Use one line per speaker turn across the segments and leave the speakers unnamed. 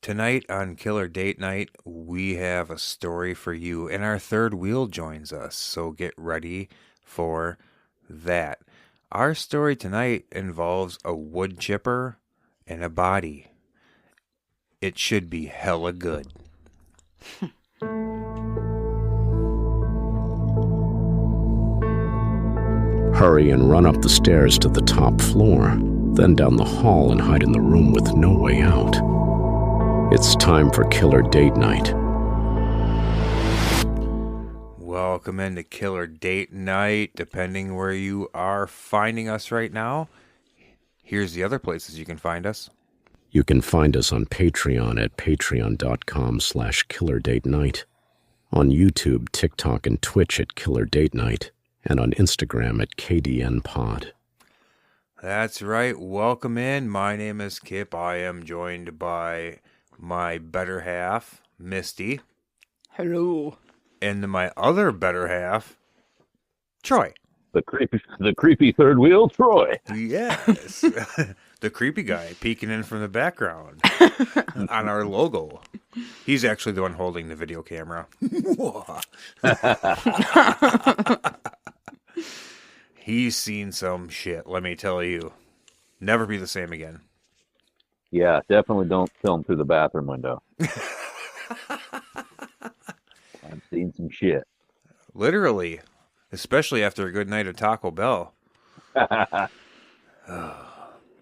Tonight on Killer Date Night, we have a story for you, and our third wheel joins us, so get ready for that. Our story tonight involves a wood chipper and a body. It should be hella good.
Hurry and run up the stairs to the top floor, then down the hall and hide in the room with no way out. It's time for Killer Date Night.
Welcome into Killer Date Night, depending where you are finding us right now. Here's the other places you can find us.
You can find us on Patreon at patreon.com/killerdatenight, on YouTube, TikTok, and Twitch at Killer Date Night, and on Instagram at KDNPod.
That's right. Welcome in. My name is Kip. I am joined by my better half, Misty.
Hello.
And my other better half, Troy.
The creepy third wheel, Troy.
Yes. The creepy guy peeking in from the background on our logo. He's actually the one holding the video camera. He's seen some shit, let me tell you. Never be the same again.
Yeah, definitely don't film through the bathroom window. I've seen some shit.
Literally. Especially after a good night of Taco Bell. Let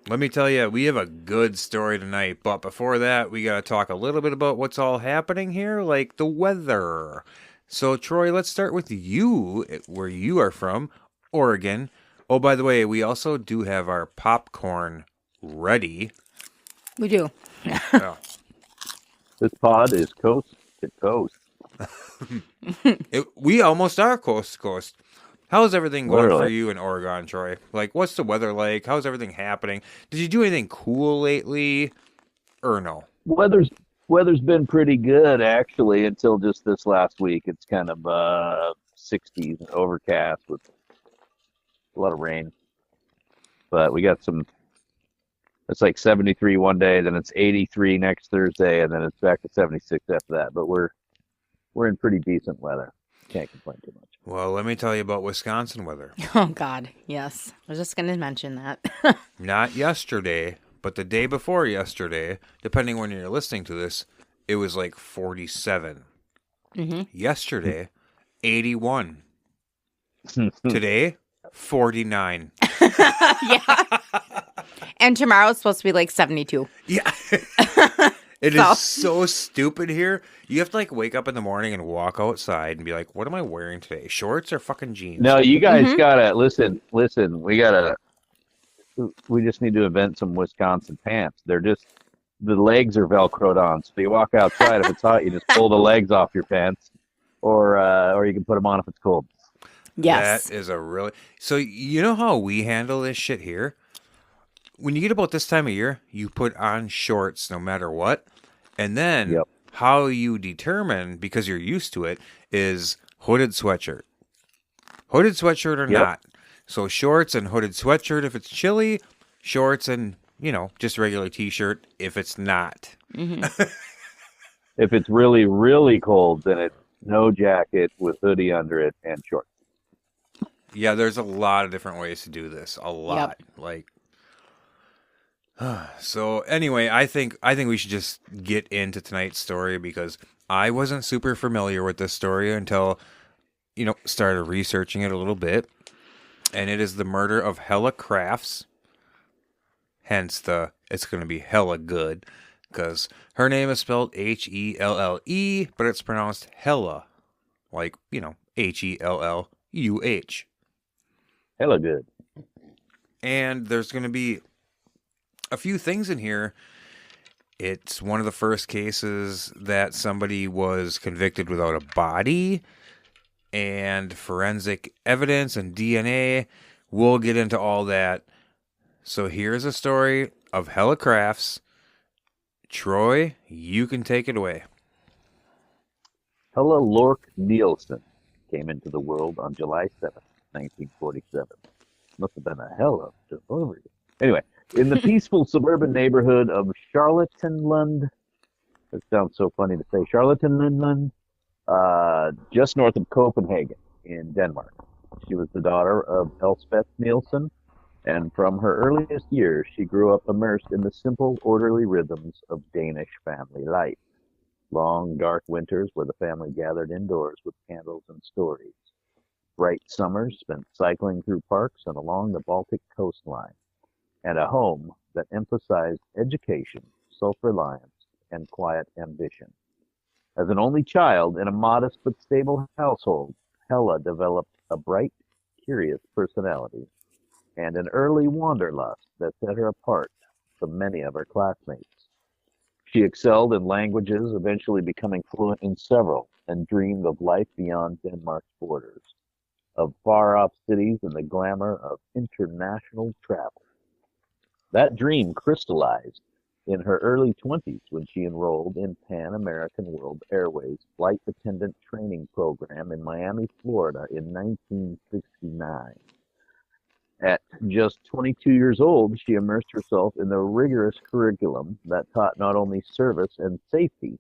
me tell you, we have a good story tonight. But before that, we got to talk a little bit about what's all happening here, like the weather. So, Troy, let's start with you, where you are from, Oregon. Oh, by the way, we also do have our popcorn ready.
We do.
Oh.
This pod is coast to coast.
We almost are coast to coast. How's everything going
Literally.
for you in Oregon, Troy? Like, what's the weather like? How's everything happening? Did you do anything cool lately, or no?
Weather's been pretty good, actually, until just this last week. It's kind of 60s and overcast with a lot of rain. But we got it's like 73 one day, then it's 83 next Thursday, and then it's back to 76 after that. But we're in pretty decent weather. Can't complain too much.
Well, let me tell you about Wisconsin weather.
Oh, God. Yes. I was just going to mention that.
Not yesterday, but the day before yesterday, depending when you're listening to this, it was like 47.
Mm-hmm.
Yesterday, 81. Today, 49.
Yeah. And tomorrow it's supposed to be like 72.
Yeah. It is so stupid here. You have to like wake up in the morning and walk outside and be like, what am I wearing today? Shorts or fucking jeans?
No, you guys gotta listen. We just need to invent some Wisconsin pants. They're just, the legs are Velcroed on. So you walk outside, if it's hot, you just pull the legs off your pants, or you can put them on if it's cold.
Yes.
That is a really... So you know how we handle this shit here? When you get about this time of year, you put on shorts no matter what. And then how you determine, because you're used to it, is hooded sweatshirt. Hooded sweatshirt or not. So shorts and hooded sweatshirt if it's chilly, shorts and, just regular t-shirt if it's not.
Mm-hmm.
If it's really, really cold, then it's no jacket with hoodie under it and shorts.
Yeah, there's a lot of different ways to do this. A lot. So anyway, I think we should just get into tonight's story because I wasn't super familiar with this story until, started researching it a little bit. And it is the murder of Helle Crafts. Hence it's going to be hella good because her name is spelled Helle, but it's pronounced Hella. Like, Helluh.
Hella good.
And there's going to be a few things in here. It's one of the first cases that somebody was convicted without a body, and forensic evidence and DNA. We'll get into all that. So here's a story of Helle Crafts. Troy, you can take it away.
Helle Lork Nielsen came into the world on July 7th, 1947. Must have been a hell of a delivery. Anyway, in the peaceful suburban neighborhood of Charlottenlund, It sounds so funny to say. Charlottenlund, just north of Copenhagen in Denmark. She was the daughter of Elspeth Nielsen, and from her earliest years, she grew up immersed in the simple, orderly rhythms of Danish family life. Long, dark winters where the family gathered indoors with candles and stories. Bright summers spent cycling through parks and along the Baltic coastline. And a home that emphasized education, self-reliance, and quiet ambition. As an only child in a modest but stable household, Helle developed a bright, curious personality and an early wanderlust that set her apart from many of her classmates. She excelled in languages, eventually becoming fluent in several, and dreamed of life beyond Denmark's borders, of far-off cities and the glamour of international travel. That dream crystallized in her early 20s when she enrolled in Pan American World Airways flight attendant training program in Miami, Florida in 1969. At just 22 years old, she immersed herself in the rigorous curriculum that taught not only service and safety,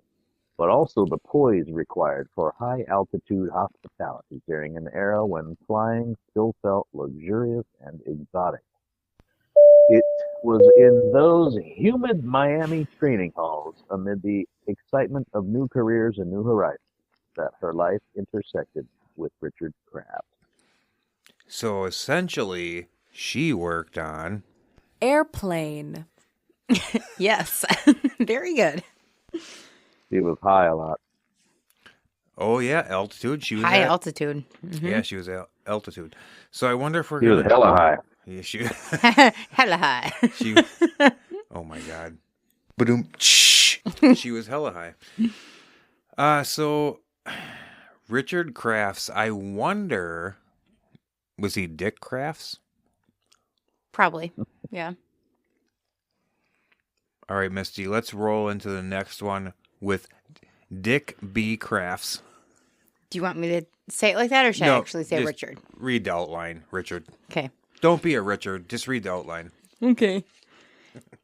but also the poise required for high-altitude hospitality during an era when flying still felt luxurious and exotic. It was in those humid Miami training halls, amid the excitement of new careers and new horizons, that her life intersected with Richard Crafts.
So essentially, she worked on
Airplane.
Yes. Very good.
She was high a lot.
Oh yeah, altitude. She was
High
at,
altitude.
Yeah, she was at altitude. So I wonder if we're
She was
gonna.
hella high.
Yeah, she.
Hella high.
she oh my god. Ba-doom. She was hella high. So Richard Crafts. I wonder, was he Dick Crafts?
Probably. Yeah.
All right, Misty. Let's roll into the next one with Dick B. Crafts.
Do you want me to say it like that, or should I actually say
just
Richard?
Read the outline, Richard.
Okay.
Don't be a Richard. Just read the outline.
Okay.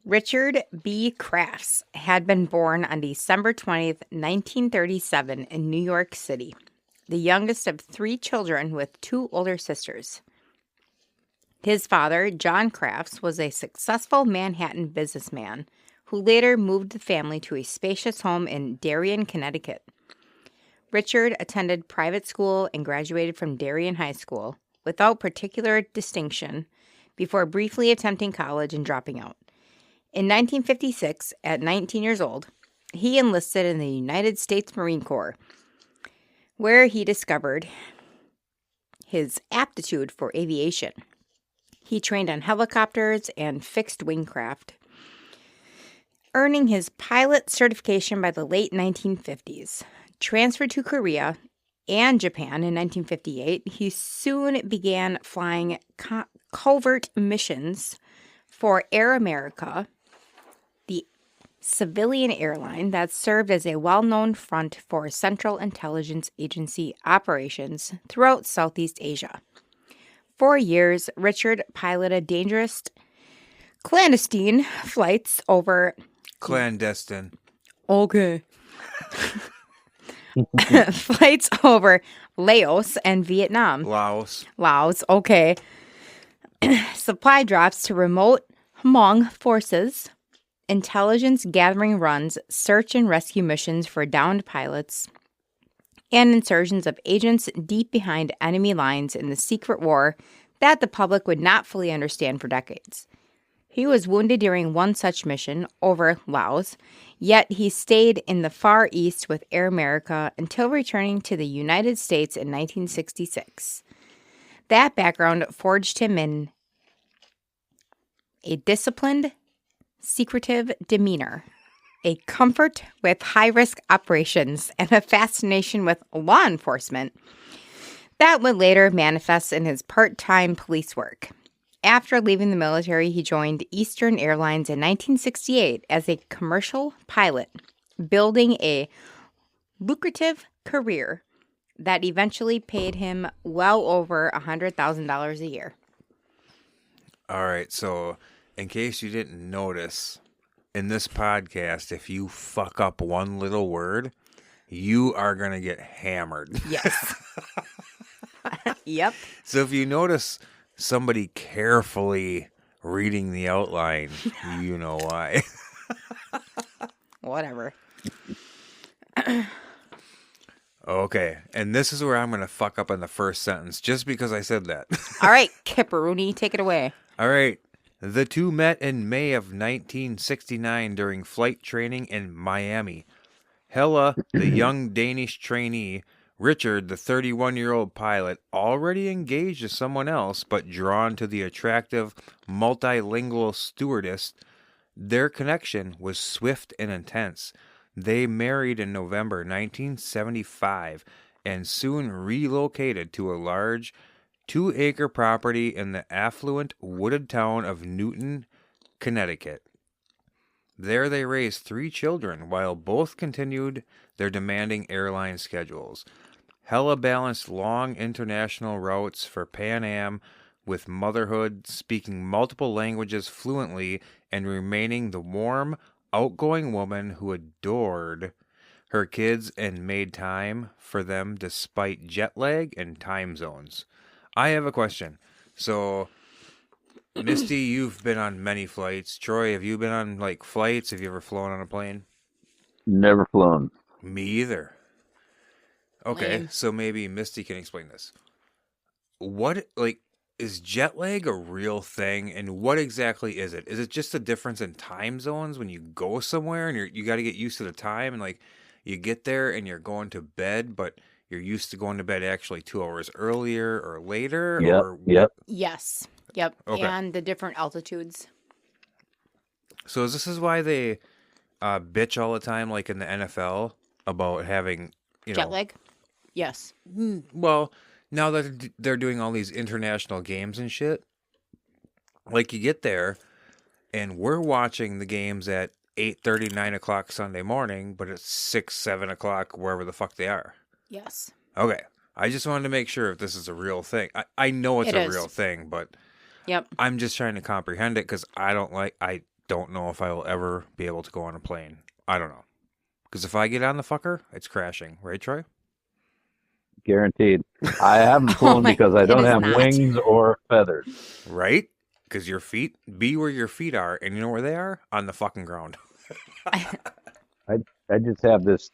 Richard B. Crafts had been born on December 20th, 1937 in New York City, the youngest of 3 children with 2 older sisters. His father, John Crafts, was a successful Manhattan businessman who later moved the family to a spacious home in Darien, Connecticut. Richard attended private school and graduated from Darien High School without particular distinction before briefly attempting college and dropping out. In 1956, at 19 years old, he enlisted in the United States Marine Corps, where he discovered his aptitude for aviation. He trained on helicopters and fixed-wing craft, earning his pilot certification by the late 1950s. Transferred to Korea and Japan in 1958, he soon began flying covert missions for Air America, the civilian airline that served as a well-known front for Central Intelligence Agency operations throughout Southeast Asia. For years, Richard piloted dangerous clandestine flights over...
Clandestine.
Okay. Flights over Laos and Vietnam.
Laos.
Okay. Supply drops to remote Hmong forces, intelligence gathering runs, search and rescue missions for downed pilots, and insertions of agents deep behind enemy lines in the secret war that the public would not fully understand for decades. He was wounded during one such mission over Laos, yet he stayed in the Far East with Air America until returning to the United States in 1966. That background forged him in a disciplined, secretive demeanor, a comfort with high-risk operations, and a fascination with law enforcement that would later manifest in his part-time police work. After leaving the military, he joined Eastern Airlines in 1968 as a commercial pilot, building a lucrative career that eventually paid him well over $100,000 a year.
All right, so in case you didn't notice, in this podcast, if you fuck up one little word, you are going to get hammered.
Yes. Yep.
So if you notice somebody carefully reading the outline, you know why.
Whatever.
Okay, and this is where I'm going to fuck up in the first sentence, just because I said that.
All right, Kipperoonie, take it away.
All right. The two met in May of 1969 during flight training in Miami. Helle, the young Danish trainee, Richard, the 31-year-old pilot, already engaged with someone else, but drawn to the attractive, multilingual stewardess. Their connection was swift and intense. They married in November 1975 and soon relocated to a large 2-acre property in the affluent wooded town of Newtown, Connecticut. There they raised 3 children while both continued their demanding airline schedules. Helle balanced long international routes for Pan Am with motherhood, speaking multiple languages fluently, and remaining the warm, outgoing woman who adored her kids and made time for them despite jet lag and time zones. I have a question. So, Misty, you've been on many flights. Troy, have you been on like flights? Have you ever flown on a plane?
Never flown.
Me either. Okay,
Lame.
so maybe Misty can explain this. What, like, is jet lag a real thing, and what exactly is it? Is it just a difference in time zones when you go somewhere and you got to get used to the time, and like you get there and you're going to bed, but you're used to going to bed actually 2 hours earlier or later? Or
Yep.
Yes. Yep.
Okay.
And the different altitudes.
So this is why they bitch all the time, like in the NFL, about having,
Jet lag? Yes.
Well, now that they're doing all these international games and shit, like you get there, and we're watching the games at 8:30, 9 o'clock Sunday morning, but it's 6, 7 o'clock wherever the fuck they are.
Yes.
Okay. I just wanted to make sure if this is a real thing. I know it's
It
a
is.
real thing, but
Yep.
I'm just trying to comprehend it because I don't know if I will ever be able to go on a plane. I don't know. Because if I get on the fucker, it's crashing. Right, Troy?
Guaranteed. I haven't flown
my-
because I
it
don't
is
have
not.
wings or feathers.
Right? Because your feet, be where your feet are, and you know where they are? On the fucking ground.
I just have this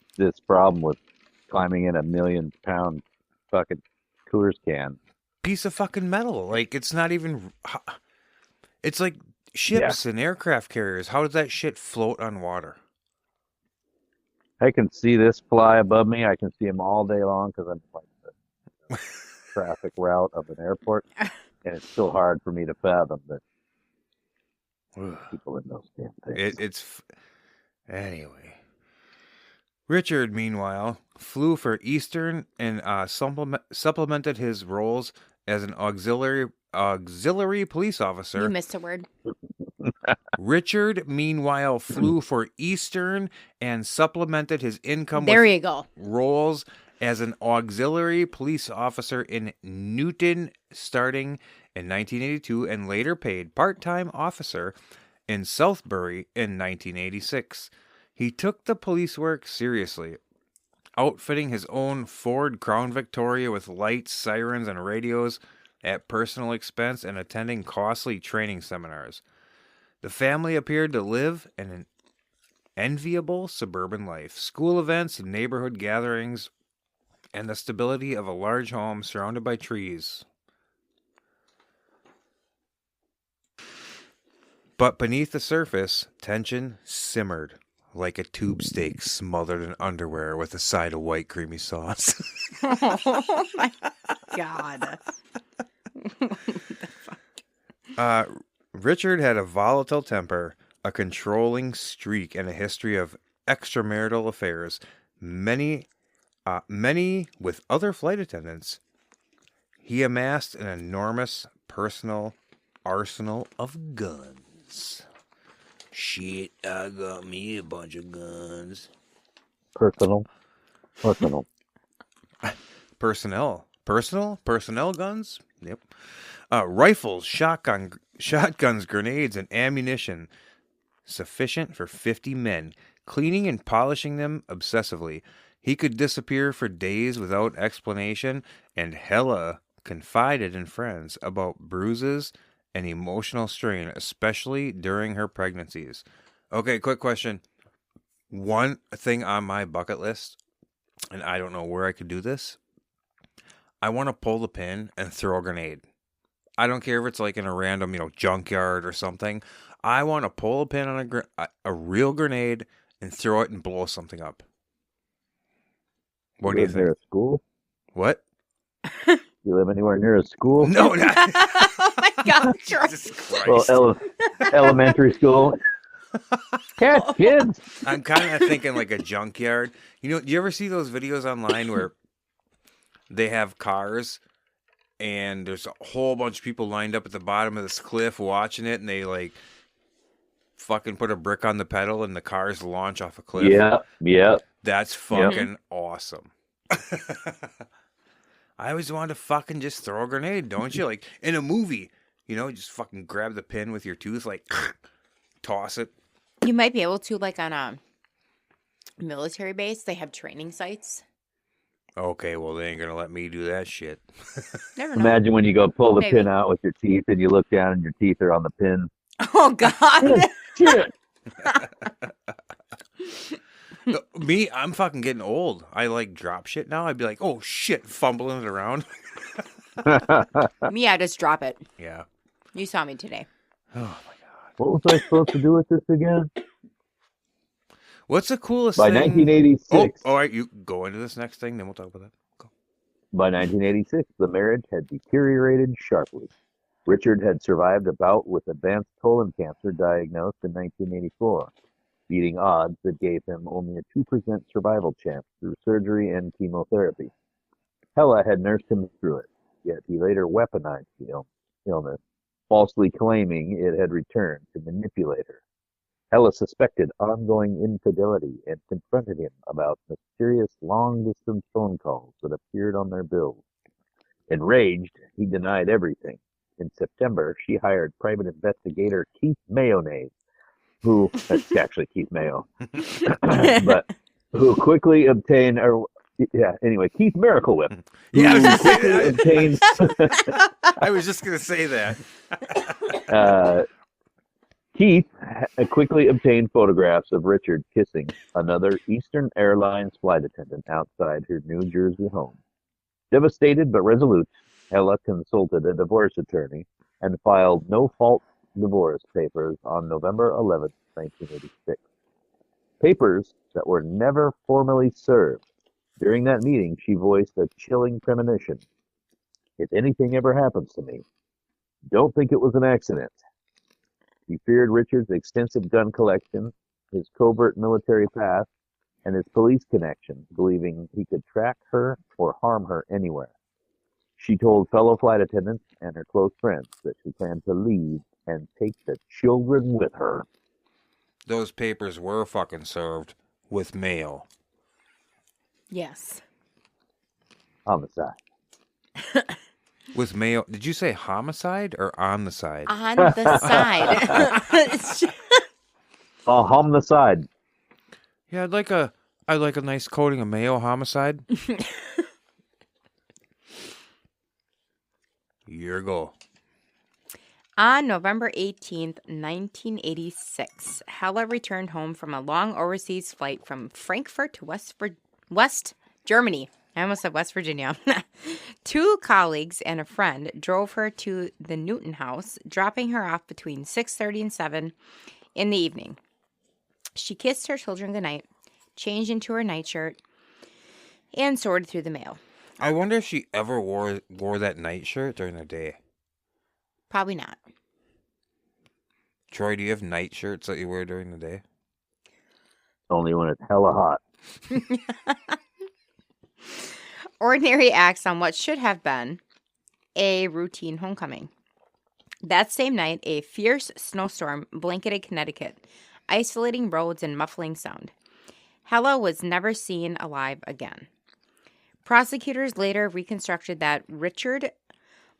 problem with climbing in a 1,000,000-pound fucking Coors can.
Piece of fucking metal. Like, it's not even... It's like ships and aircraft carriers. How does that shit float on water?
I can see this fly above me. I can see them all day long because I'm like the traffic route of an airport, and it's still hard for me to fathom that people in those damn things.
Anyway. Richard, meanwhile, flew for Eastern and supplemented his roles as an auxiliary police officer.
You missed a word.
Richard, meanwhile, flew for Eastern and supplemented his income
There
with
you go.
roles as an auxiliary police officer in Newtown starting in 1982 and later paid part-time officer in Southbury in 1986. He took the police work seriously, outfitting his own Ford Crown Victoria with lights, sirens, and radios at personal expense and attending costly training seminars. The family appeared to live an enviable suburban life, school events, neighborhood gatherings, and the stability of a large home surrounded by trees. But beneath the surface, tension simmered like a tube steak smothered in underwear with a side of white creamy sauce.
Oh my God.
Richard had a volatile temper, a controlling streak, and a history of extramarital affairs. Many with other flight attendants. He amassed an enormous personal arsenal of guns. Shit, I got me a bunch of guns.
Personal.
Personnel guns? Yep. Rifles, shotguns, grenades, and ammunition. sufficient for 50 men, cleaning and polishing them obsessively. He could disappear for days without explanation, and Helle confided in friends about bruises and emotional strain, especially during her pregnancies. Okay, quick question. One thing on my bucket list, and I don't know where I could do this, I want to pull the pin and throw a grenade. I don't care if it's like in a random, junkyard or something. I want to pull a pin on a real grenade and throw it and blow something up. What do you
live near
think?
a school?
What?
You live anywhere near a school?
No, not.
Oh my God,
Jesus Christ.
Well, elementary school. Catch kids.
I'm kind of thinking like a junkyard. Do you ever see those videos online where they have cars and there's a whole bunch of people lined up at the bottom of this cliff watching it, and they like fucking put a brick on the pedal and the cars launch off a cliff?
Yeah.
That's fucking awesome. I always wanted to fucking just throw a grenade, don't you? Like in a movie, just fucking grab the pin with your tooth, like toss it.
You might be able to, like on a military base, they have training sites.
Okay, well, they ain't gonna let me do that shit.
Never know.
Imagine when you go pull the
Maybe.
pin out with your teeth and you look down and your teeth are on the pin.
Oh God.
Shit.
Me, I'm fucking getting old. I like drop shit now. I'd be like, oh shit, fumbling it around.
Me, I just drop it.
Yeah.
You saw me today.
Oh my God.
What was I supposed to do with this again?
What's the coolest
By
thing?
1986.
Oh, all right, you go into this next thing, then we'll talk about that. Go.
By 1986, the marriage had deteriorated sharply. Richard had survived a bout with advanced colon cancer diagnosed in 1984, beating odds that gave him only a 2% survival chance through surgery and chemotherapy. Helle had nursed him through it, yet he later weaponized the illness, falsely claiming it had returned to manipulate her. Helle suspected ongoing infidelity and confronted him about mysterious long-distance phone calls that appeared on their bills. Enraged, he denied everything. In September, she hired private investigator Keith Mayonnaise, who, that's actually Keith Mayo, but who quickly obtained, Keith Miracle Whip.
Yeah, I
Who
was just gonna say that.
Keith quickly obtained photographs of Richard kissing another Eastern Airlines flight attendant outside her New Jersey home. Devastated but resolute, Helle consulted a divorce attorney and filed no-fault divorce papers on November 11, 1986. Papers that were never formally served. During that meeting, she voiced a chilling premonition. If anything ever happens to me, don't think it was an accident. She feared Richard's extensive gun collection, his covert military past, and his police connections, believing he could track her or harm her anywhere. She told fellow flight attendants and her close friends that she planned to leave and take the children with her.
Those papers were fucking served with mail.
Yes.
Homicide.
With mail. Did you say homicide or on the side?
On the side. It's just-
Homicide.
Yeah, I'd like a nice coating of mayo homicide. Your goal.
On November 18th, 1986, Helle returned home from a long overseas flight from Frankfurt to West Germany. I almost said West Virginia. Two colleagues and a friend drove her to the Newtown house, dropping her off between 6:30 and 7 in the evening. She kissed her children goodnight, changed into her nightshirt, and sorted through the mail.
I wonder if she ever wore that nightshirt during the day.
Probably not.
Troy, do you have nightshirts that you wear during the day?
Only when it's hella hot.
Ordinary acts on what should have been a routine homecoming. That same night, a fierce snowstorm blanketed Connecticut, isolating roads and muffling sound. Helle was never seen alive again. Prosecutors later reconstructed that Richard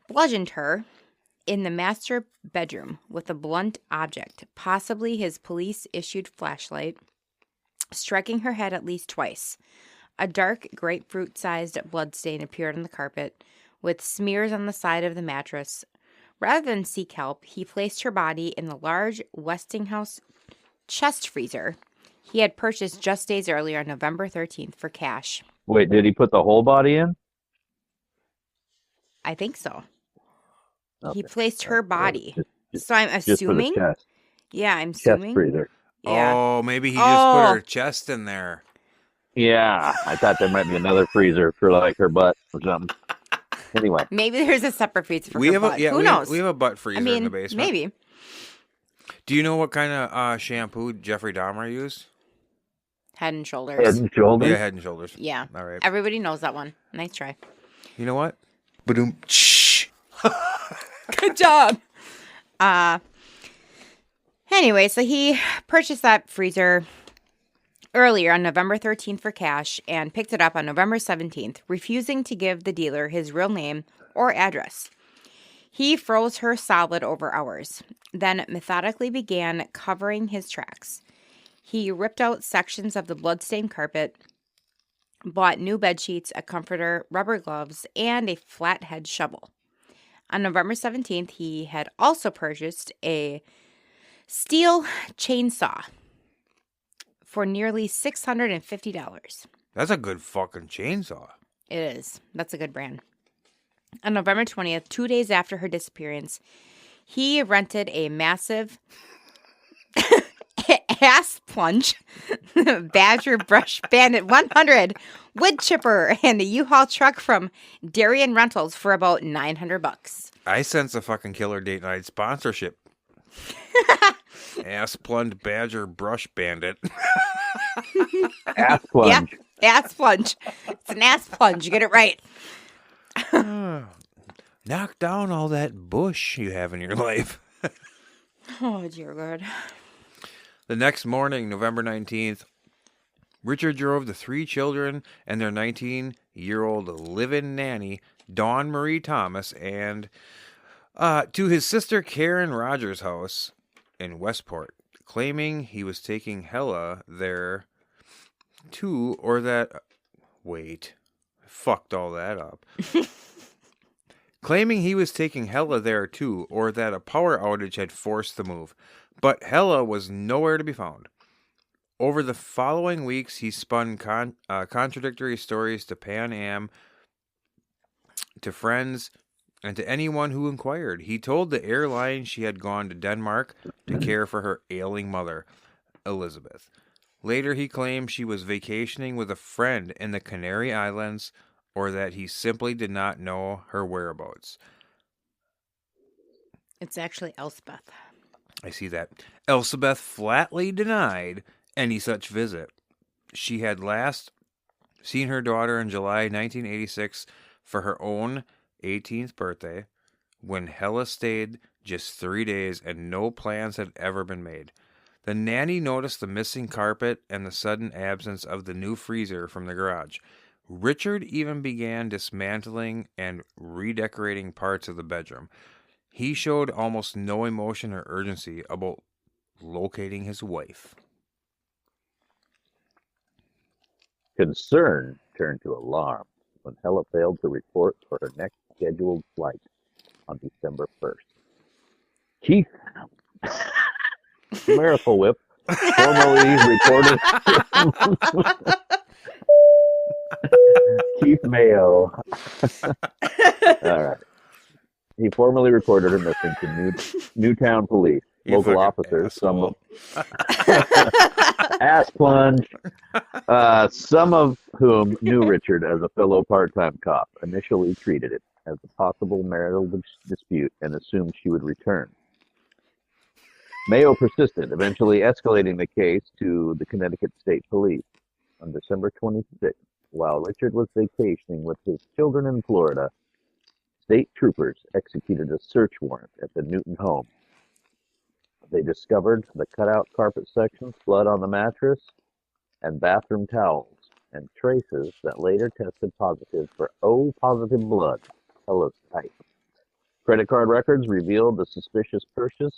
bludgeoned her in the master bedroom with a blunt object, possibly his police-issued flashlight, striking her head at least twice. A dark grapefruit-sized bloodstain appeared on the carpet, with smears on the side of the mattress. Rather than seek help, he placed her body in the large Westinghouse chest freezer he had purchased just days earlier on November 13th for cash.
Wait, did he put the whole body in?
I think so.
Okay.
He placed her body.
Just
So I'm
for the
assuming.
chest.
Yeah, I'm
Chest
assuming.
freezer.
Yeah.
Oh, maybe he just put her chest in there.
Yeah, I thought there might be another freezer for like her butt or something. Anyway,
Maybe there's a separate freezer for
We
her
have
butt.
a
Who knows?
we have a butt freezer
I mean,
in the basement.
maybe.
Do you know what kind of shampoo Jeffrey Dahmer used?
Head and Shoulders.
Head and Shoulders.
Yeah, Head and Shoulders.
Yeah.
All right.
Everybody knows that one. Nice try.
You know what? Ba-doom. Shh.
Good job. Anyway, so he purchased that freezer earlier on November 13th for cash and picked it up on November 17th, refusing to give the dealer his real name or address. He froze her solid over hours, then methodically began covering his tracks. He ripped out sections of the bloodstained carpet, bought new bed sheets, a comforter, rubber gloves, and a flathead shovel. On November 17th, he had also purchased a steel chainsaw for nearly $650.
That's a good fucking chainsaw.
It is. That's a good brand. On November 20th, 2 days after her disappearance, he rented a massive ass plunge, Badger Brush Bandit 100, Woodchipper, and a U-Haul truck from Darien Rentals for about $900.
I sense a fucking Killer Date Night sponsorship. Ass plunged Badger Brush Bandit.
Ass plunge.
Yeah, ass plunge. It's an ass plunge. You get it right.
Knock down all that bush you have in your life.
Oh, dear God.
The next morning, November 19th, Richard drove the 3 children and their 19-year-old live-in nanny, Dawn Marie Thomas, and to his sister Karen Rogers' house in Westport, claiming he was taking Helle there too, or that... Wait. I fucked all that up. Claiming he was taking Helle there too, or that a power outage had forced the move. But Helle was nowhere to be found. Over the following weeks, he spun contradictory stories to Pan Am, to friends, and to anyone who inquired. He told the airline she had gone to Denmark to care for her ailing mother, Elizabeth. Later, he claimed she was vacationing with a friend in the Canary Islands, or that he simply did not know her whereabouts.
It's actually Elspeth.
I see that. Elizabeth flatly denied any such visit. She had last seen her daughter in July 1986 for her own 18th birthday, when Helle stayed just 3 days and no plans had ever been made. The nanny noticed the missing carpet and the sudden absence of the new freezer from the garage. Richard even began dismantling and redecorating parts of the bedroom. He showed almost no emotion or urgency about locating his wife.
Concern turned to alarm when Helle failed to report for her next scheduled flight on December 1st. Keith Miracle Whip formally reported Keith Mayo. All right. He formally reported her missing to Newtown police.
You
Local
fucking
officers,
asshole.
ass plunge, some of whom knew Richard as a fellow part-time cop, initially treated it as a possible marital dispute and assumed she would return. Mayo persisted, eventually escalating the case to the Connecticut State Police. On December 26th, while Richard was vacationing with his children in Florida, state troopers executed a search warrant at the Newton home. They discovered the cutout carpet sections, blood on the mattress, and bathroom towels, and traces that later tested positive for O-positive blood, Helle's type. Credit card records revealed the suspicious purchases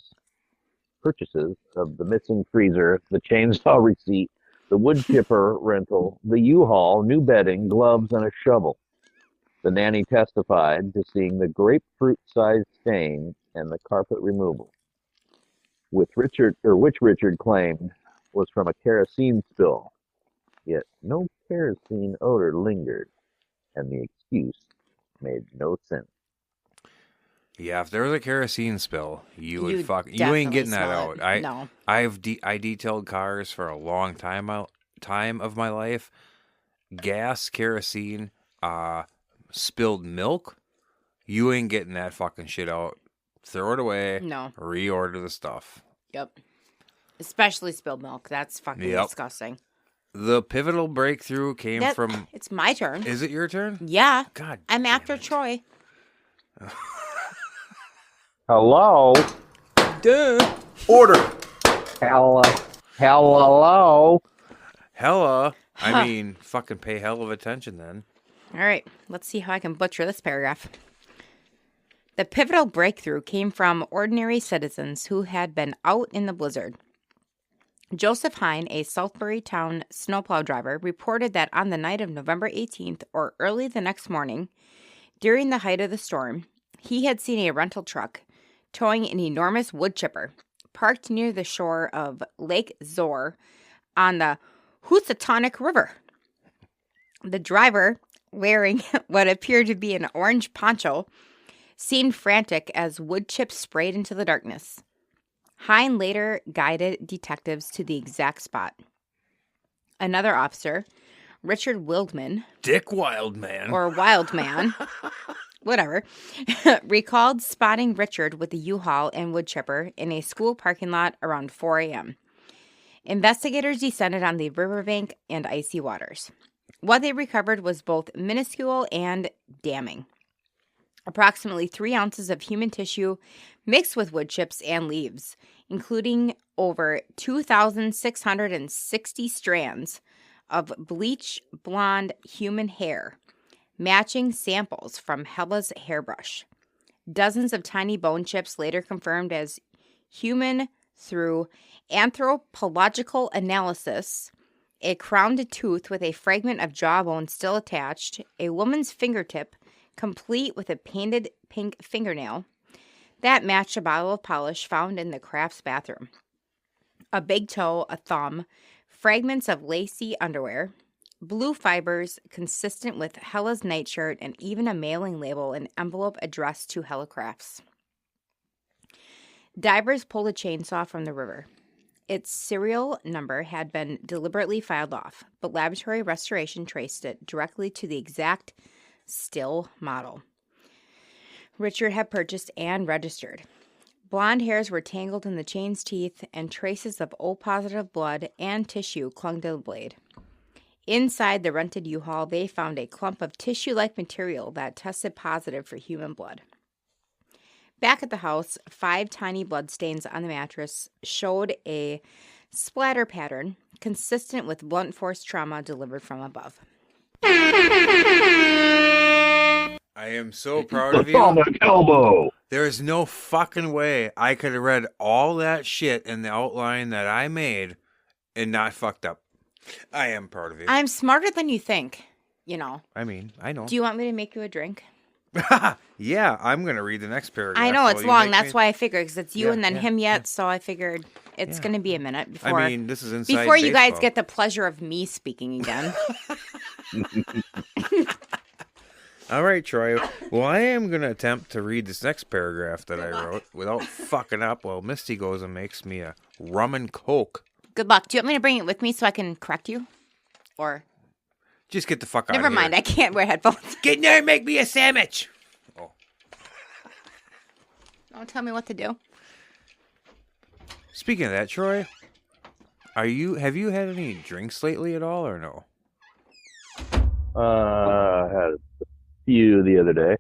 of the missing freezer, the chainsaw receipt, the woodchipper rental, the U-Haul, new bedding, gloves, and a shovel. The nanny testified to seeing the grapefruit-sized stain and the carpet removal, which Richard claimed was from a kerosene spill. Yet no kerosene odor lingered, and the excuse made no sense.
Yeah, if there was a kerosene spill, you
You'd
you ain't getting that
definitely
out.
smell it. No.
I detailed cars for a long time of my life. Gas, kerosene, spilled milk, you ain't getting that fucking shit out. Throw it away.
No.
Reorder the stuff.
Yep. Especially spilled milk. That's fucking disgusting.
The pivotal breakthrough came from...
It's my turn.
Is it your turn?
Yeah.
God
I'm
damn
after
it.
Troy.
Hello?
Duh.
Order.
Hello? Hello?
Hella. I mean, fucking pay hell of attention then.
All right. Let's see how I can butcher this paragraph. The pivotal breakthrough came from ordinary citizens who had been out in the blizzard. Joseph Hine, a Southbury town snowplow driver, reported that on the night of November 18th or early the next morning, during the height of the storm, he had seen a rental truck towing an enormous woodchipper parked near the shore of Lake Zor on the Housatonic River. The driver, wearing what appeared to be an orange poncho, seemed frantic as wood chips sprayed into the darkness. Hine later guided detectives to the exact spot. Another officer, Richard Wildman,
Dick Wildman.
or Wildman, whatever, recalled spotting Richard with the U-Haul and woodchipper in a school parking lot around 4 a.m. Investigators descended on the riverbank and icy waters. What they recovered was both minuscule and damning. Approximately 3 ounces of human tissue mixed with wood chips and leaves, including over 2,660 strands of bleach blonde human hair, matching samples from Helle's hairbrush. Dozens of tiny bone chips later confirmed as human through anthropological analysis, a crowned tooth with a fragment of jawbone still attached, a woman's fingertip complete with a painted pink fingernail that matched a bottle of polish found in the Crafts bathroom, a big toe, a thumb, fragments of lacy underwear, blue fibers consistent with Helle's nightshirt, and even a mailing label and envelope addressed to Helle Crafts. Divers pulled a chainsaw from the river. Its serial number had been deliberately filed off, but laboratory restoration traced it directly to the exact still model Richard had purchased and registered. Blonde hairs were tangled in the chain's teeth, and traces of O-positive blood and tissue clung to the blade. Inside the rented U-Haul, they found a clump of tissue-like material that tested positive for human blood. Back at the house, 5 tiny bloodstains on the mattress showed a splatter pattern consistent with blunt force trauma delivered from above.
I am so proud of you.
Atomic elbow.
There is no fucking way I could have read all that shit in the outline that I made and not fucked up. I am proud of you.
I'm smarter than you think, you know.
I mean, I know.
Do you want me to make you a drink?
Yeah, I'm going to read the next paragraph.
I know,
while
it's
you
long.
make
That's why I figured, because it's you
Yeah,
and then
yeah,
him yet,
yeah.
so I figured it's
Yeah.
going to be a minute before,
I mean, this is inside
before you guys
baseball.
get the pleasure of me speaking again.
All right, Troy. Well, I am going to attempt to read this next paragraph that I wrote without fucking up while Misty goes and makes me a rum and coke.
Good luck. Do you want me to bring it with me so I can correct you? Or,
Just get the fuck out
never
of here.
mind, I can't wear headphones.
Get in there and make me a sandwich. Oh.
Don't tell me what to do.
Speaking of that, Troy, have you had any drinks lately at all or no?
Had a few the other day.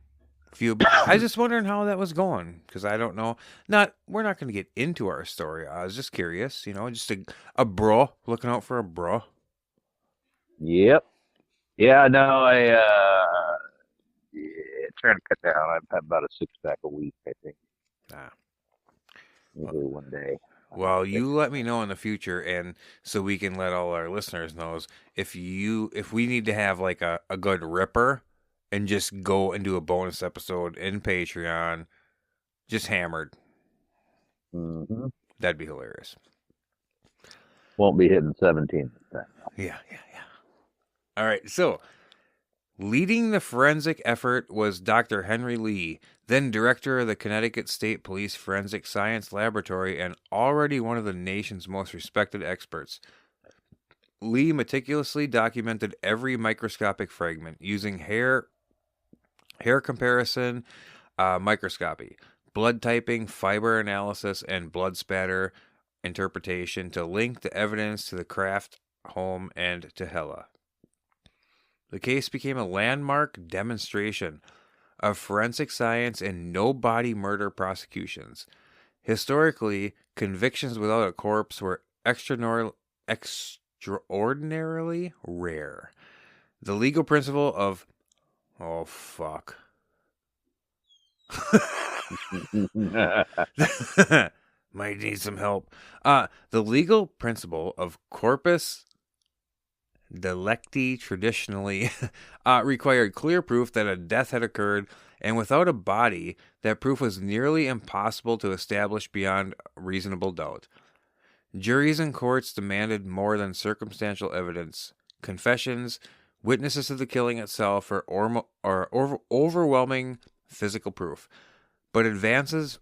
I was just wondering how that was going because I don't know. We're not going to get into our story. I was just curious, just a bro looking out for a bro.
Yep. Yeah, no, trying to cut down. I've had about a 6-pack a week, I think.
Ah.
Maybe one day.
Well, you let me know in the future, and so we can let all our listeners know if we need to have like a good ripper and just go and do a bonus episode in Patreon, just hammered.
Mm-hmm.
That'd be hilarious.
Won't be hitting 17 this time.
Yeah. All right, so leading the forensic effort was Dr. Henry Lee, then director of the Connecticut State Police Forensic Science Laboratory and already one of the nation's most respected experts. Lee meticulously documented every microscopic fragment using hair comparison microscopy, blood typing, fiber analysis, and blood spatter interpretation to link the evidence to the Craft home and to Helle. The case became a landmark demonstration of forensic science in no-body murder prosecutions. Historically, convictions without a corpse were extraordinarily rare. The legal principle of... Oh, fuck. Might need some help. The legal principle of corpus delicti traditionally required clear proof that a death had occurred, and without a body, that proof was nearly impossible to establish beyond reasonable doubt. Juries and courts demanded more than circumstantial evidence, confessions, witnesses to the killing itself, or overwhelming physical proof. But advances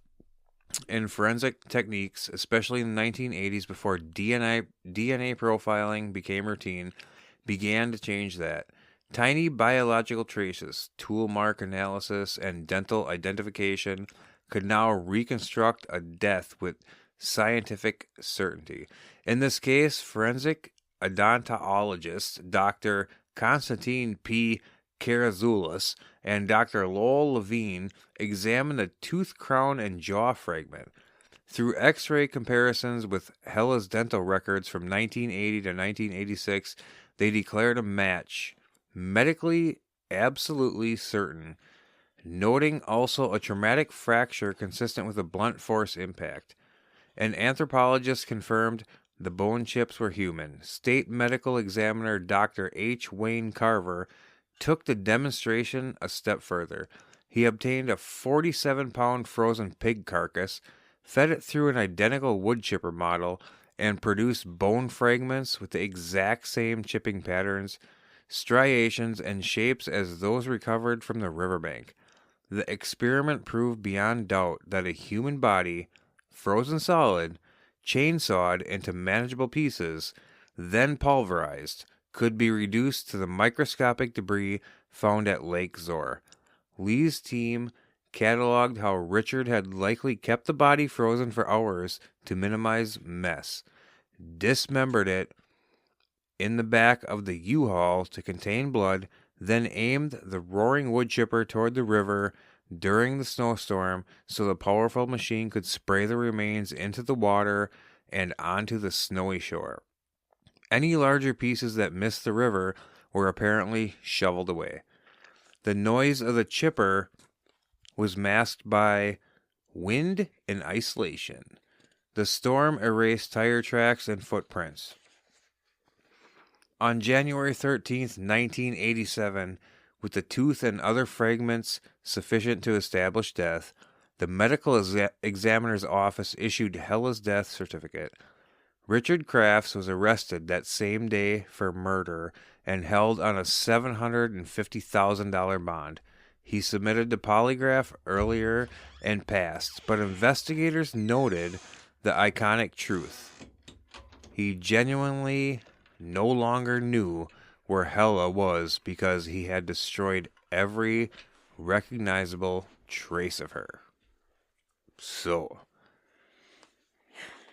in forensic techniques, especially in the 1980s before DNA profiling became routine, began to change that. Tiny biological traces, tool mark analysis, and dental identification could now reconstruct a death with scientific certainty. In this case, forensic odontologist Dr. Konstantin P. Karazoulis and Dr. Lowell Levine examined a tooth crown and jaw fragment. Through X-ray comparisons with Helle's dental records from 1980 to 1986, they declared a match, medically absolutely certain, noting also a traumatic fracture consistent with a blunt force impact. An anthropologist confirmed the bone chips were human. State medical examiner Dr. H. Wayne Carver took the demonstration a step further. He obtained a 47-pound frozen pig carcass, fed it through an identical woodchipper model, and produced bone fragments with the exact same chipping patterns, striations, and shapes as those recovered from the riverbank. The experiment proved beyond doubt that a human body, frozen solid, chainsawed into manageable pieces, then pulverized, could be reduced to the microscopic debris found at Lake Zor. Lee's team cataloged how Richard had likely kept the body frozen for hours to minimize mess, dismembered it in the back of the U-Haul to contain blood, then aimed the roaring woodchipper toward the river during the snowstorm so the powerful machine could spray the remains into the water and onto the snowy shore. Any larger pieces that missed the river were apparently shoveled away. The noise of the chipper was masked by wind and isolation. The storm erased tire tracks and footprints. On January 13th, 1987, with the tooth and other fragments sufficient to establish death, the medical examiner's office issued Helle's death certificate. Richard Crafts was arrested that same day for murder and held on a $750,000 bond. He submitted to polygraph earlier and passed, but investigators noted the iconic truth. He genuinely no longer knew where Helle was because he had destroyed every recognizable trace of her. So,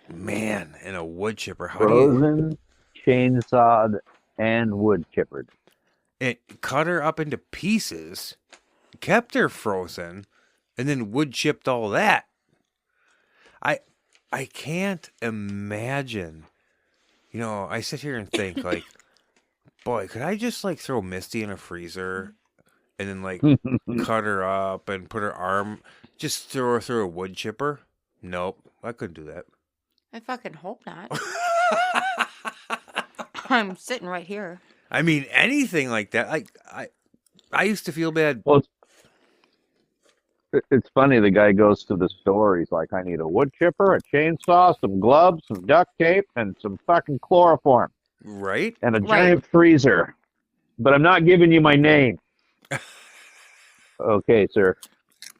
man, in a wood chipper, how
Frozen, chainsawed, and wood chippered.
It cut her up into pieces, kept her frozen, and then wood chipped all that. I can't imagine. You know, I sit here and think, like, boy, could I just, like, throw Misty in a freezer and then like cut her up and put her arm, just throw her through a wood chipper. Nope, I couldn't do that.
I fucking hope not. I'm sitting right here.
I mean, anything like that. I used to feel bad.
Well, it's funny. The guy goes to the store. He's like, I need a wood chipper, a chainsaw, some gloves, some duct tape, and some fucking chloroform.
Right?
And a giant freezer. But I'm not giving you my name. Okay, sir.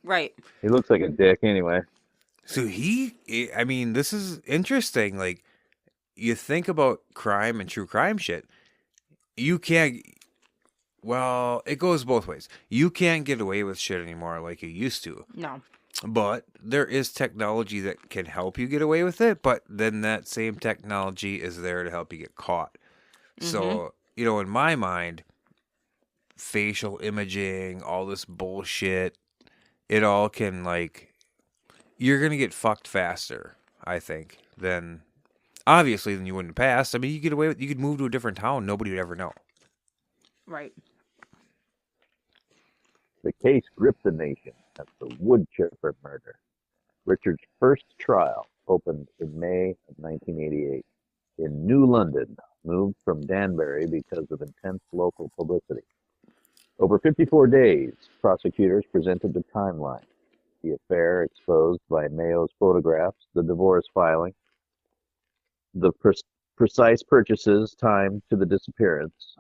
Right.
He looks like a dick anyway.
So I mean, this is interesting. Like, you think about crime and true crime shit. You can't, well, it goes both ways. You can't get away with shit anymore like you used to.
No.
But there is technology that can help you get away with it, but then that same technology is there to help you get caught. Mm-hmm. So, in my mind, facial imaging, all this bullshit, it all can, like, you're going to get fucked faster, I think, than you would in the past. I mean, you could move to a different town, nobody would ever know.
Right.
The case gripped the nation as the Woodchipper murder. Richard's first trial opened in May of 1988 in New London, moved from Danbury because of intense local publicity. Over 54 days, prosecutors presented the timeline. The affair exposed by Mayo's photographs, the divorce filing, the precise purchases timed to the disappearance,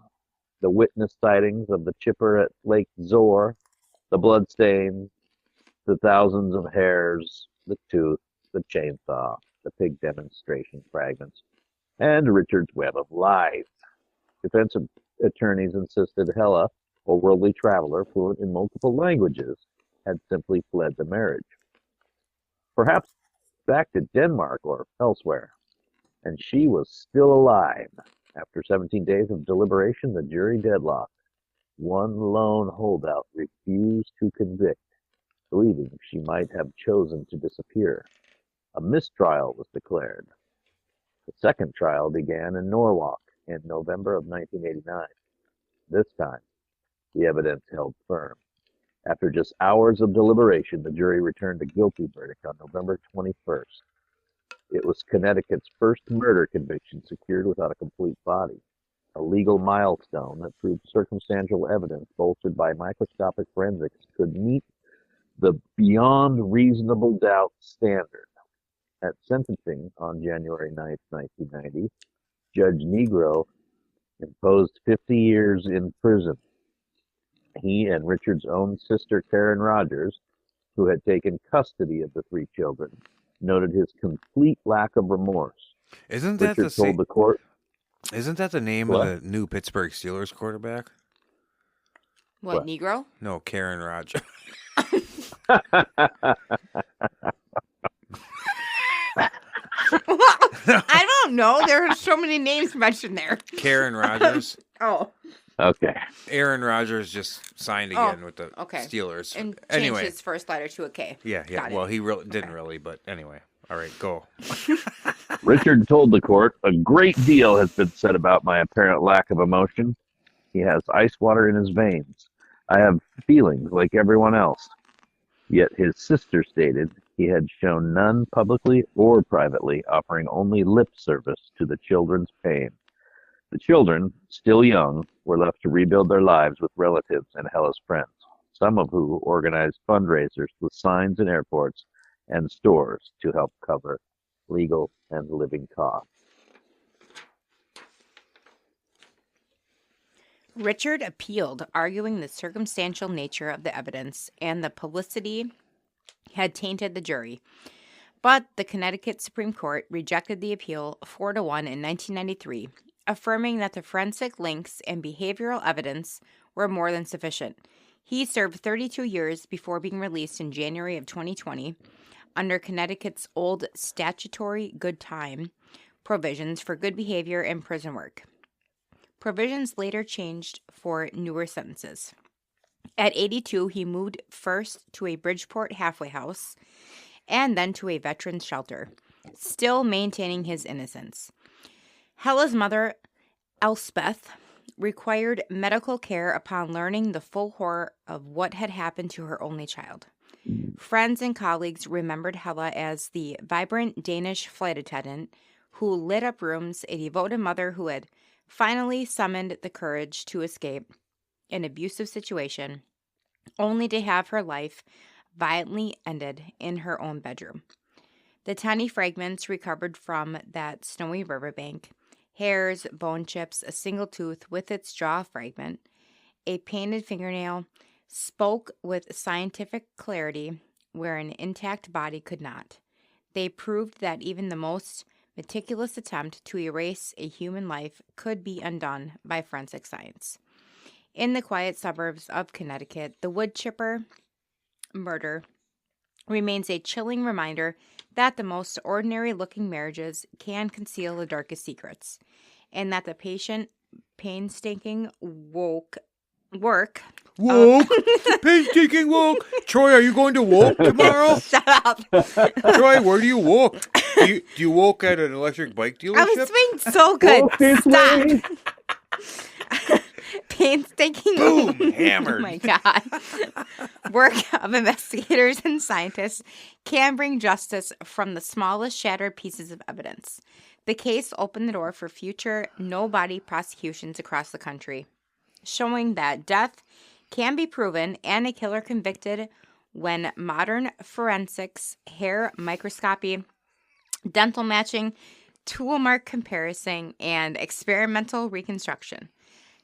the witness sightings of the chipper at Lake Zor, the bloodstains, the thousands of hairs, the tooth, the chainsaw, the pig demonstration fragments, and Richard's web of lies. Defense attorneys insisted Helle, a worldly traveler fluent in multiple languages, had simply fled the marriage. Perhaps back to Denmark or elsewhere. And she was still alive. After 17 days of deliberation, the jury deadlocked. One lone holdout refused to convict, believing she might have chosen to disappear. A mistrial was declared. The second trial began in Norwalk in November of 1989. This time, the evidence held firm. After just hours of deliberation, the jury returned a guilty verdict on November 21st. It was Connecticut's first murder conviction secured without a complete body, a legal milestone that proved circumstantial evidence bolstered by microscopic forensics could meet the beyond reasonable doubt standard. At sentencing on January 9, 1990, Judge Negro imposed 50 years in prison. He and Richard's own sister, Karen Rogers, who had taken custody of the three children, noted his complete lack of remorse.
Isn't that
Richard told the court?
Isn't that the name of the new Pittsburgh Steelers quarterback?
What? Negro?
No, Karen Rogers.
I don't know. There are so many names mentioned there.
Karen Rogers.
Oh.
Okay.
Aaron Rodgers just signed again with the Steelers.
And changed his first letter to a K.
Yeah. Well, he didn't really, but anyway. All right, go.
Richard told the court, a great deal has been said about my apparent lack of emotion. He has ice water in his veins. I have feelings like everyone else. Yet his sister stated he had shown none publicly or privately, offering only lip service to the children's pain. The children, still young, were left to rebuild their lives with relatives and Helle's friends, some of who organized fundraisers with signs in airports and stores to help cover legal and living costs.
Richard appealed, arguing the circumstantial nature of the evidence and the publicity had tainted the jury. But the Connecticut Supreme Court rejected the appeal 4-1 in 1993, affirming that the forensic links and behavioral evidence were more than sufficient. He served 32 years before being released in January of 2020 under Connecticut's old statutory good time provisions for good behavior and prison work. Provisions later changed for newer sentences. At 82, he moved first to a Bridgeport halfway house and then to a veterans shelter, still maintaining his innocence. Helle's mother, Elspeth, required medical care upon learning the full horror of what had happened to her only child. Friends and colleagues remembered Helle as the vibrant Danish flight attendant who lit up rooms, a devoted mother who had finally summoned the courage to escape an abusive situation, only to have her life violently ended in her own bedroom. The tiny fragments recovered from that snowy riverbank, hairs, bone chips, a single tooth with its jaw fragment, a painted fingernail, spoke with scientific clarity where an intact body could not. They proved that even the most meticulous attempt to erase a human life could be undone by forensic science. In the quiet suburbs of Connecticut, the Woodchipper murder remains a chilling reminder that the most ordinary-looking marriages can conceal the darkest secrets, and that the patient, painstaking work
painstaking woke. Troy, are you going to woke tomorrow?
Shut up.
Troy, where do you woke? Do you woke at an electric bike dealership?
I was doing so good.
Walk this way.
Stop. Painstaking.
Boom, hammered.
Oh my God. Work of investigators and scientists can bring justice from the smallest shattered pieces of evidence. The case opened the door for future no-body prosecutions across the country, showing that death can be proven and a killer convicted when modern forensics, hair microscopy, dental matching, tool mark comparison, and experimental reconstruction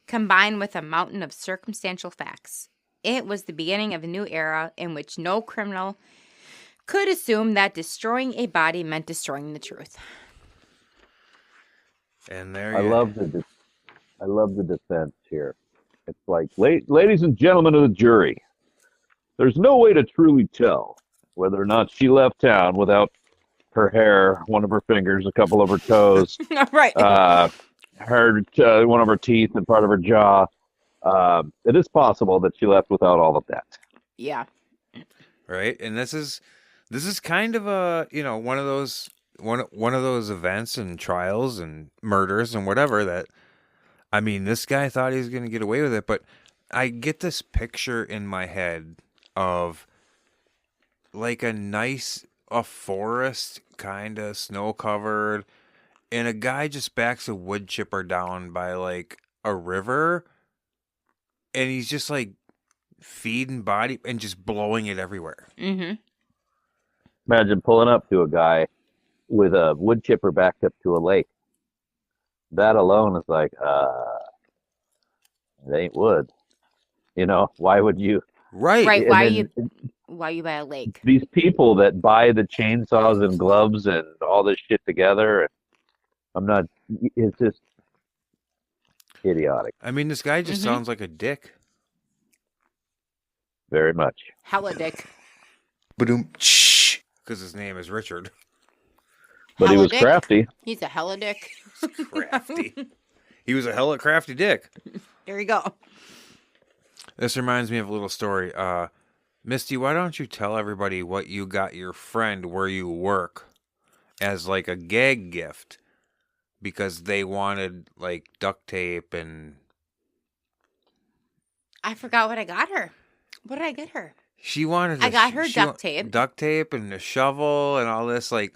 combined with a mountain of circumstantial facts. It was the beginning of a new era in which no criminal could assume that destroying a body meant destroying the truth.
And there
I
you
love the defense here. It's like, ladies and gentlemen of the jury, there's no way to truly tell whether or not she left town without her hair, one of her fingers, a couple of her toes,
Right.
one of her teeth and part of her jaw. It is possible that she left without all of that.
Yeah.
right? And this is kind of a, one of those events and trials and murders and whatever that, I mean, this guy thought he was going to get away with it, but I get this picture in my head of like a forest, kind of snow covered, and a guy just backs a wood chipper down by like a river, and he's just like feeding body and just blowing it everywhere.
Mm-hmm.
Imagine pulling up to a guy with a wood chipper backed up to a lake. That alone is like, it ain't wood. Why would you?
Right.
Right.
And
Why you by a lake?
These people that buy the chainsaws and gloves and all this shit together, it's just idiotic.
I mean, this guy just sounds like a dick.
Very much.
Hella dick.
Because his name is Richard.
But he
Hella
was
dick.
crafty.
He's a hella dick.
Crafty. He was a hella crafty dick.
There you go.
This reminds me of a little story. Misty, why don't you tell everybody what you got your friend where you work as like a gag gift? Because they wanted like duct tape and...
I forgot what I got her. What did I get her?
She wanted...
I got her duct tape.
Duct tape and a shovel and all this like...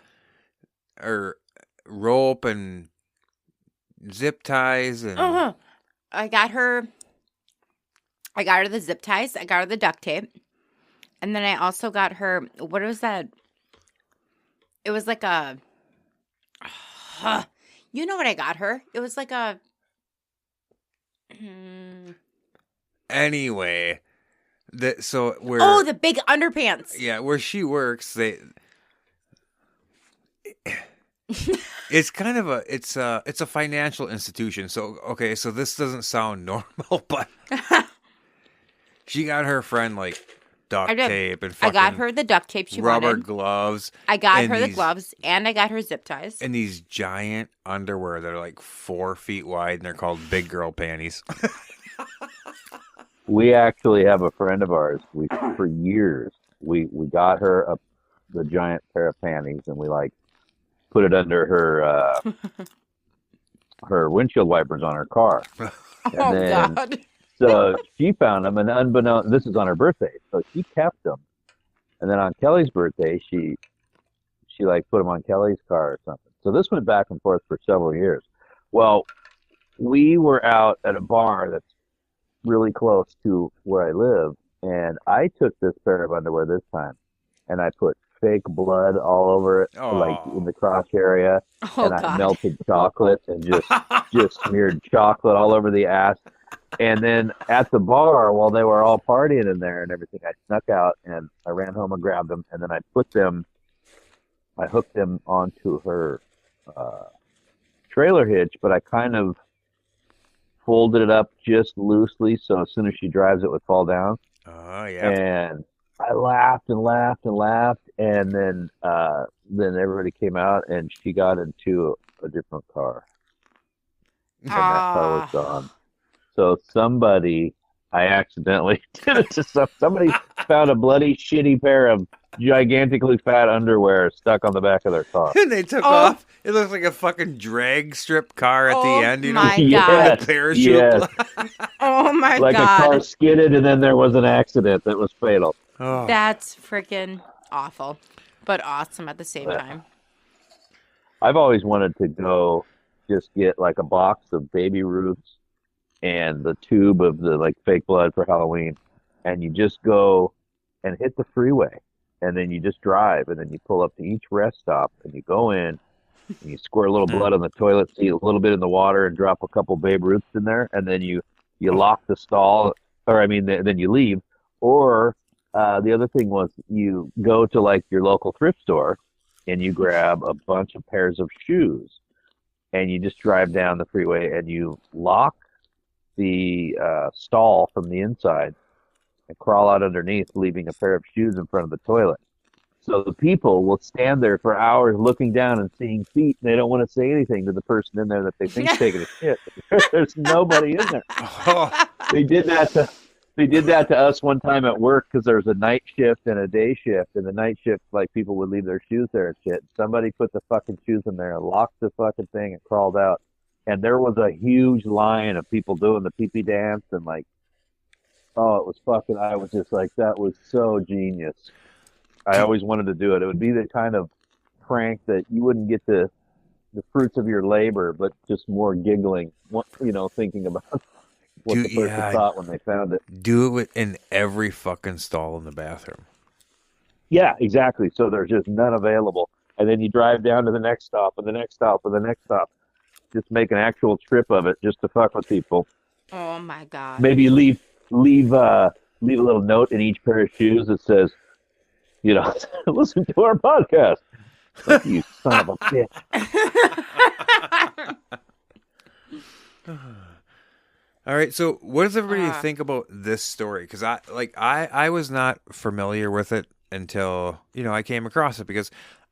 Or rope and zip ties and...
Uh-huh. I got her the zip ties. I got her the duct tape. And then I also got her, what was that? It was like a, you know what I got her? It was like a,
Anyway,
the big underpants.
Yeah, where she works, it's kind of it's a financial institution. So okay, so this doesn't sound normal, but she got her friend like duct tape and fucking
I got her the duct tape she
rubber
wanted.
gloves.
I got her the gloves and I got her zip ties.
And these giant underwear that are like 4 feet wide and they're called big girl panties.
We actually have a friend of ours. For years we got her the giant pair of panties and we like put it under her her windshield wipers on her car. And
Oh,
then,
God.
so she found them, and unbeknownst, this is on her birthday, so she kept them. And then on Kelly's birthday, she like put them on Kelly's car or something. So this went back and forth for several years. Well, we were out at a bar that's really close to where I live, and I took this pair of underwear this time, and I put fake blood all over it, like in the crotch area,
Oh,
and I
God.
melted chocolate and just smeared chocolate all over the ass. And then at the bar, while they were all partying in there and everything, I snuck out and I ran home and grabbed them, and then I hooked them onto her trailer hitch, but I kind of folded it up just loosely, so as soon as she drives, it would fall down.
Oh, yeah.
And I laughed and laughed and laughed, and then everybody came out, and she got into a different car, and that car was gone. So I accidentally did it to somebody found a bloody, shitty pair of gigantically fat underwear stuck on the back of their car.
And they took off. It looks like a fucking drag strip car at the end, you know?
My
Yes,
God.
Parachute.
yes.
Oh, my
Like
God.
a car skidded, and then there was an accident that was fatal.
Oh.
That's freaking awful, but awesome at the same time.
I've always wanted to go just get like a box of Baby Ruths and the tube of the like fake blood for Halloween, and you just go and hit the freeway, and then you just drive, and then you pull up to each rest stop, and you go in, and you squirt a little blood on the toilet seat, a little bit in the water, and drop a couple Babe Ruths in there, and then you lock the stall, then you leave. Or the other thing was you go to like your local thrift store, and you grab a bunch of pairs of shoes, and you just drive down the freeway, and you lock the stall from the inside and crawl out underneath, leaving a pair of shoes in front of the toilet. So the people will stand there for hours looking down and seeing feet, and they don't want to say anything to the person in there that they think's taking a shit. There's nobody in there.
Oh.
They did that to us one time at work, because there was a night shift and a day shift, and the night shift, like, people would leave their shoes there and shit. Somebody put the fucking shoes in there and locked the fucking thing and crawled out. And there was a huge line of people doing the pee-pee dance, and like, oh, it was fucking, I was just like, that was so genius. I always wanted to do it. It would be the kind of prank that you wouldn't get the fruits of your labor, but just more giggling, thinking about what the person thought when they found it.
Do it in every fucking stall in the bathroom.
Yeah, exactly. So there's just none available. And then you drive down to the next stop and the next stop and the next stop. Just make an actual trip of it just to fuck with people.
Oh, my God.
Maybe leave a little note in each pair of shoes that says, listen to our podcast. Like, you son of a bitch.
All right, so what does everybody think about this story? Because I was not familiar with it until I came across it, because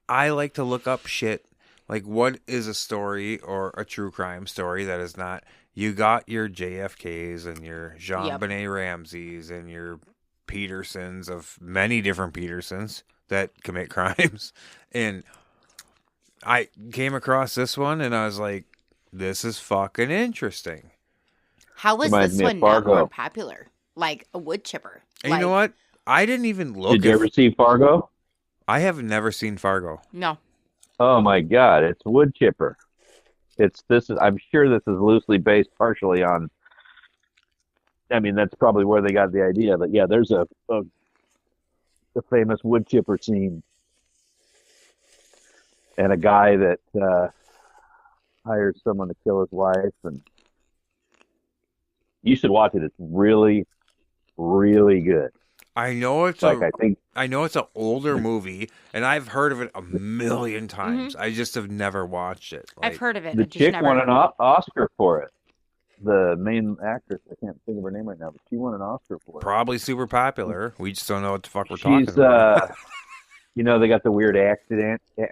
I like to look up shit like, what is a story or a true crime story that is not, you got your JFKs and your Jean-Benet Ramseys and your Petersons of many different Petersons that commit crimes. And I came across this one and I was like, this is fucking interesting.
How was
Reminds
this
me of
one not
Fargo.
more popular? Like a Woodchipper.
And you know what? I didn't even look.
Did you ever see Fargo?
I have never seen Fargo.
No.
Oh my God, it's Woodchipper. I'm sure this is loosely based partially on, I mean, that's probably where they got the idea, but yeah, there's a famous Woodchipper scene, and a guy that hires someone to kill his wife, and you should watch it. It's really, really good.
I know it's I know it's an older movie, and I've heard of it a million times. I just have never watched it.
I've heard of it.
The chick won an Oscar for it. The main actress, I can't think of her name right now, but she won an Oscar for it.
Probably super popular. We just don't know what the fuck we're talking about.
They got the weird accent, and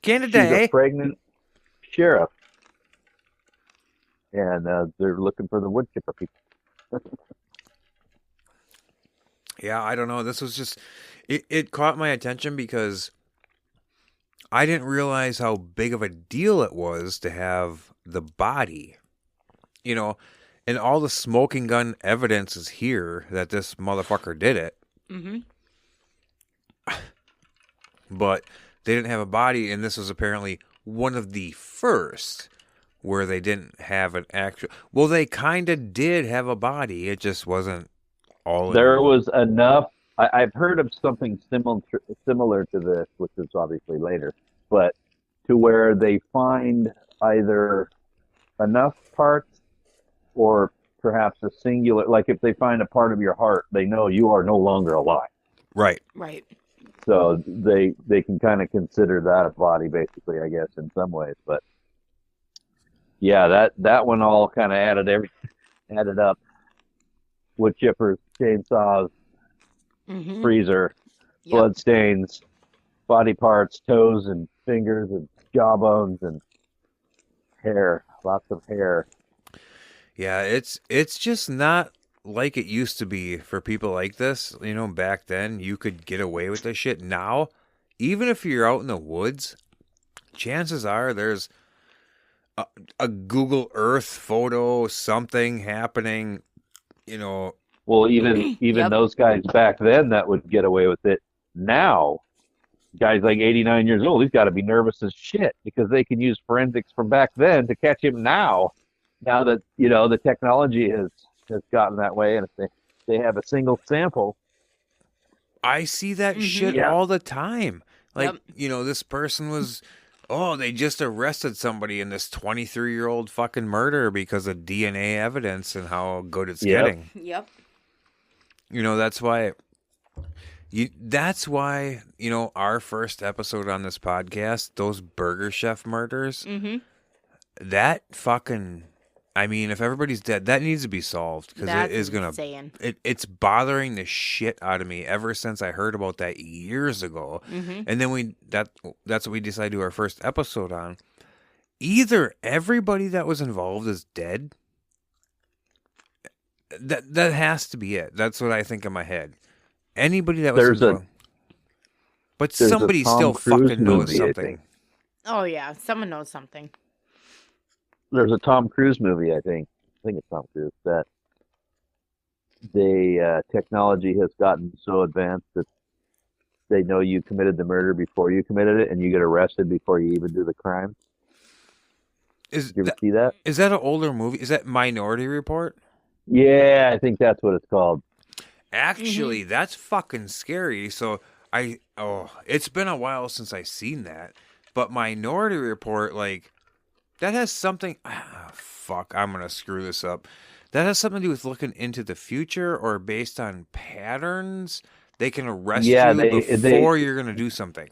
Canada,
she's a pregnant sheriff, and they're looking for the Woodchipper people.
Yeah, I don't know. This was just, it caught my attention because I didn't realize how big of a deal it was to have the body. You know, and all the smoking gun evidence is here that this motherfucker did it.
Mm-hmm.
But they didn't have a body, and this was apparently one of the first where they didn't have an actual... Well, they kind of did have a body. It just wasn't all...
There was enough... I've heard of something similar to this, which is obviously later, but to where they find either enough parts or perhaps a singular... Like if they find a part of your heart, they know you are no longer alive.
Right.
Right.
So they can kind of consider that a body, basically, I guess, in some ways. But yeah, that one all kind of added up. Wood chippers, chainsaws, freezer, blood stains, body parts, toes and fingers and jawbones and hair, lots of hair.
Yeah, it's just not like it used to be for people like this. You know, back then you could get away with this shit. Now, even if you're out in the woods, chances are there's a Google Earth photo, something happening, you know.
Well, even those guys back then that would get away with it. Now, guys like 89 years old, he's got to be nervous as shit because they can use forensics from back then to catch him now. Now that, you know, the technology has gotten that way, and if they have a single sample.
I see that shit all the time. Like, you know, this person was, they just arrested somebody in this 23-year-old fucking murder because of DNA evidence and how good it's getting.
Yep.
You know, that's why, you know, our first episode on this podcast, those Burger Chef murders, that fucking... I mean, if everybody's dead, that needs to be solved because it is gonna. It's bothering the shit out of me ever since I heard about that years ago, and then that's what we decided to do our first episode on. Either everybody that was involved is dead. That has to be it. That's what I think in my head. Anybody that was involved, but somebody still fucking knows something.
Oh yeah, someone knows something.
There's a Tom Cruise movie, I think it's Tom Cruise, that technology has gotten so advanced that they know you committed the murder before you committed it, and you get arrested before you even do the crime. Did you ever see that?
Is that an older movie? Is that Minority Report?
Yeah, I think that's what it's called.
Actually, that's fucking scary. So it's been a while since I've seen that, but Minority Report, like, that has something... fuck, I'm going to screw this up. That has something to do with looking into the future or based on patterns. They can arrest you before you're going to do something.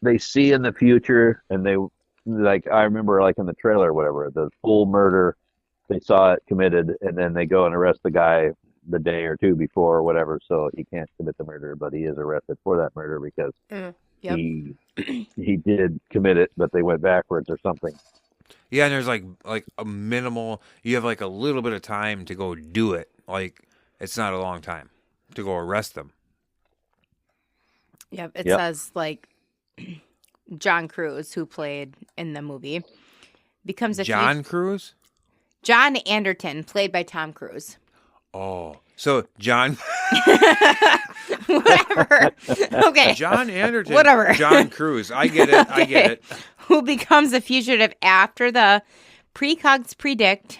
They see in the future, and they... Like, I remember, like, in the trailer or whatever, the full murder, they saw it committed, and then they go and arrest the guy the day or two before or whatever, so he can't commit the murder, but he is arrested for that murder because... He did commit it, but they went backwards or something.
Yeah, and there's like a minimal. You have like a little bit of time to go do it. Like, it's not a long time to go arrest them.
Yep. It says like John Cruise, who played in the movie, becomes a
John Cruise.
John Anderton, played by Tom Cruise.
Oh, so John.
Whatever. Okay.
John Anderton.
Whatever.
John Cruise. I get it. I get it.
Who becomes a fugitive after the precogs predict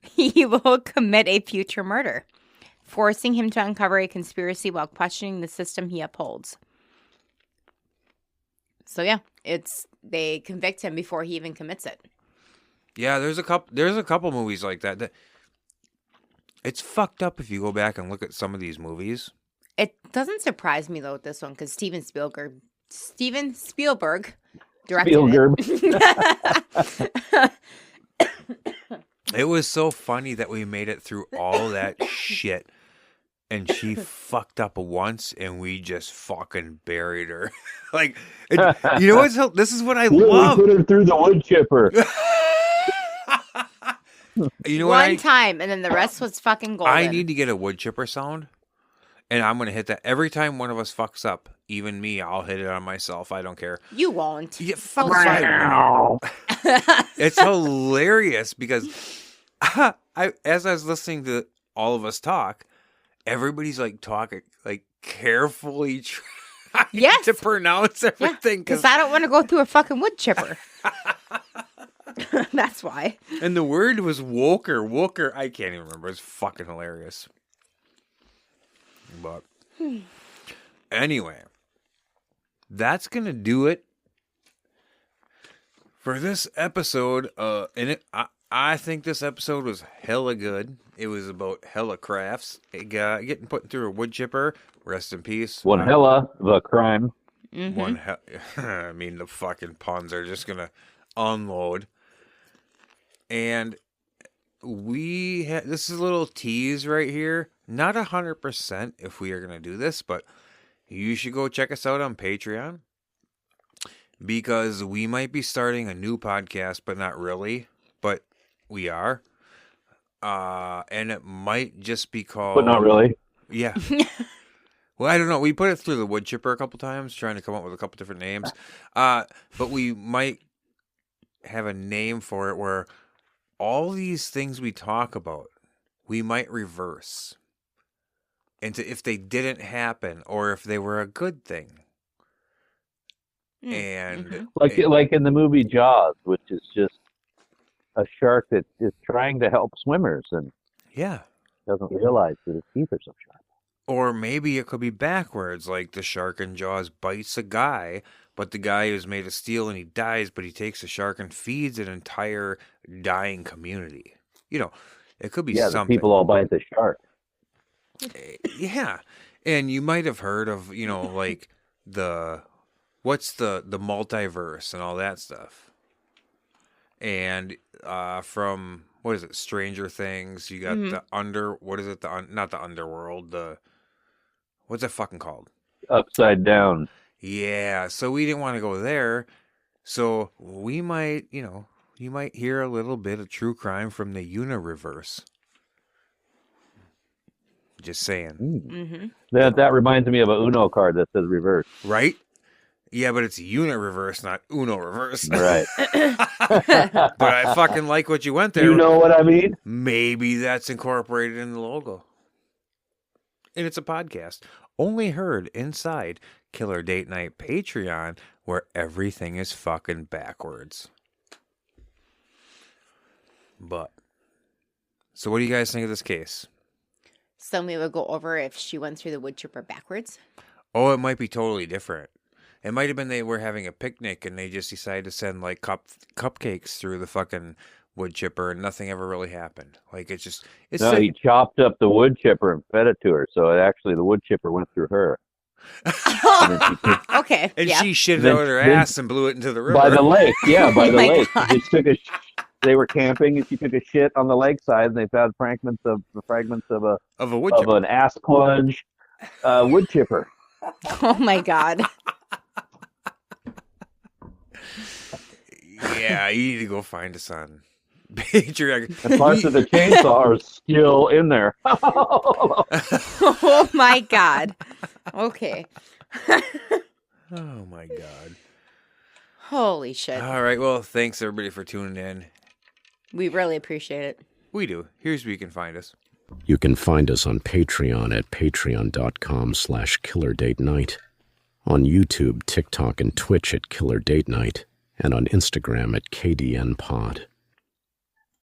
he will commit a future murder, forcing him to uncover a conspiracy while questioning the system he upholds. So yeah, they convict him before he even commits it.
Yeah, there's a couple movies like that. It's fucked up if you go back and look at some of these movies.
It doesn't surprise me, though, with this one, because Steven Spielberg directed it.
It was so funny that we made it through all that shit, and she fucked up once, and we just fucking buried her. Like, you know what's... This is what I love.
We put her through the wood chipper.
You know
One time, and then the rest was fucking golden.
I need to get a wood chipper sound, and I'm going to hit that every time one of us fucks up. even me, I'll hit it on myself. I don't care.
You won't.
Yeah, fuck fine. It's hilarious because as I was listening to all of us talk, everybody's like talking, like carefully trying to pronounce everything.
Because I don't want to go through a fucking wood chipper. That's why.
And the word was woker. Woker. I can't even remember. It's fucking hilarious. But anyway, that's going to do it for this episode. I think this episode was hella good. It was about Helle Crafts. Getting put through a wood chipper. Rest in peace.
One hella of a crime.
Mm-hmm.
I mean, the fucking puns are just going to unload. And this is a little tease right here. Not 100% if we are going to do this, but you should go check us out on Patreon. Because we might be starting a new podcast, but not really. But we are. And it might just be called...
But not really.
Yeah. Well, I don't know. We put it through the wood chipper a couple times, trying to come up with a couple different names. But we might have a name for it where all these things we talk about, we might reverse into if they didn't happen or if they were a good thing. And
like in the movie Jaws, which is just a shark that is trying to help swimmers and doesn't realize that his teeth are so sharp.
Or maybe it could be backwards, like the shark in Jaws bites a guy, but the guy is made of steel and he dies, but he takes the shark and feeds an entire dying community. You know, it could be something.
The people all bite the shark.
Yeah. And you might have heard of, you know, like what's the multiverse and all that stuff. And from, what is it, Stranger Things, you got not the underworld, what's that fucking called?
Upside Down.
Yeah, so we didn't want to go there. So we might, you might hear a little bit of true crime from the Unireverse. Just saying.
Mm-hmm.
That reminds me of a Uno card that says reverse.
Right? Yeah, but it's Unireverse, not Uno reverse.
Right.
But I fucking like what you went there.
You know what I mean?
Maybe that's incorporated in the logo. And it's a podcast. Only heard inside Killer Date Night Patreon, where everything is fucking backwards. But, so what do you guys think of this case?
So we would go over if she went through the wood chipper backwards.
Oh, it might be totally different. It might have been they were having a picnic and they just decided to send like cupcakes through the fucking wood chipper and nothing ever really happened. Like he
chopped up the wood chipper and fed it to her. So actually the wood chipper went through her.
Okay.
And she shit it out her ass and blew it into the river.
By the lake. Yeah, by the lake.
God.
They were camping and she took a shit on the lakeside and they found fragments of
a wood chipper.
Of an ass plunge wood chipper.
Oh my God.
Yeah, you need to go find us on Patreon.
And parts of the chainsaw are still in there.
Oh my God. Okay.
Oh my God.
Holy shit.
All right, well, thanks everybody for tuning in.
We really appreciate it.
We do. Here's where you can find us.
You can find us on Patreon at patreon.com/killerdatenight, on YouTube, TikTok, and Twitch at Killer Date Night, and on Instagram at KDNPod.